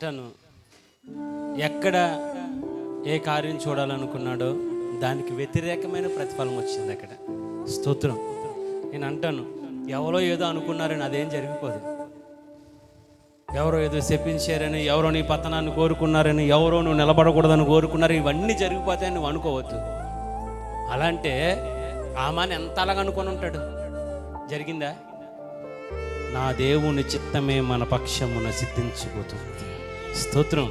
తను ఎక్కడ ఏ కార్యం చూడాలనుకున్నాడో దానికి వ్యతిరేకమైన ప్రతిఫలం వచ్చింది అక్కడ. స్తోత్రం. నేను అంటాను, ఎవరో ఏదో అనుకున్నారని అదేం జరిగిపోదు. ఎవరో ఏదో చెప్పించారని, ఎవరో నీ పతనాన్ని కోరుకున్నారని, ఎవరో నువ్వు నిలబడకూడదని కోరుకున్నారు, ఇవన్నీ జరిగిపోతాయని నువ్వు అనుకోవద్దు. అలాంటే ఆమాని ఎంత అలాగ అనుకొని ఉంటాడు. జరిగిందా? నా దేవుని చిత్తమే మన పక్షమున సిద్ధించబోతుంది. స్తోత్రం.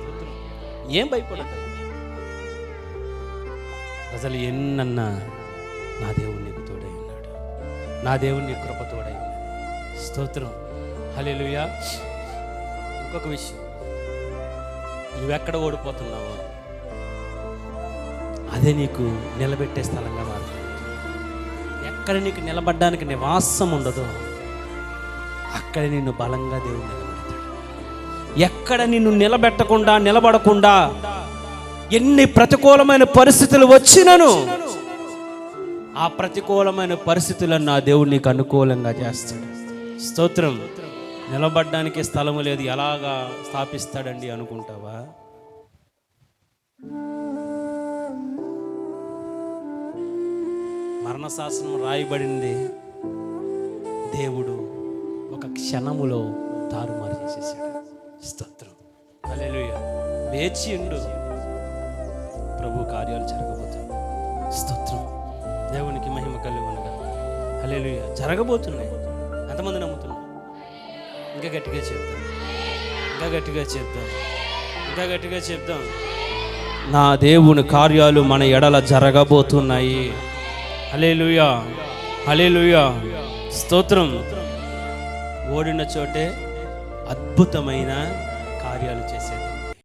ఏం భయపడదు. ప్రజలు ఎన్నన్నా నా దేవుడు నీకు తోడై ఉన్నాడు, నా దేవుడు నీ కృప తోడై ఉన్నాడు. స్తోత్రం. హల్లెలూయా. ఇంకొక విషయం, నువ్వెక్కడ ఓడిపోతున్నావో అదే నీకు నిలబెట్టే స్థలంగా మారుతుంది. ఎక్కడ నీకు నిలబడ్డానికి నివాసం ఉండదో అక్కడ నిన్ను బలంగా దేవుడు నిలబెడతాడు. ఎక్కడ నిన్ను నిలబడకుండా ఎన్ని ప్రతికూలమైన పరిస్థితులు వచ్చినను ఆ ప్రతికూలమైన పరిస్థితులను నా దేవుడు నీకు అనుకూలంగా చేస్తాడు. స్తోత్రం. నిలబడ్డానికి స్థలము లేదు, ఎలాగా స్థాపిస్తాడండి అనుకుంటావా? మరణశాసనం రాయబడింది, దేవుడు ఒక క్షణములో తారుమారు చేసేసాడు. స్తోత్రం. హల్లెలూయా. వేచి ఉండు, ప్రభు కార్యాలు జరగబోతున్నాయి. స్తోత్రం. దేవునికి మహిమ కలుగునుగా. హల్లెలూయా. జరగబోతున్నాయి. ఎంతమంది నమ్ముతున్నారు? ఇంకా గట్టిగా చెప్తాం, ఇంకా గట్టిగా చెప్తాం, ఇంకా గట్టిగా చెప్తాం. నా దేవుని కార్యాలు మన ఎడల జరగబోతున్నాయి. హల్లెలూయా, హల్లెలూయా. స్తోత్రం. ఓడిన చోటే అద్భుతమైన కార్యాలు చేసేది.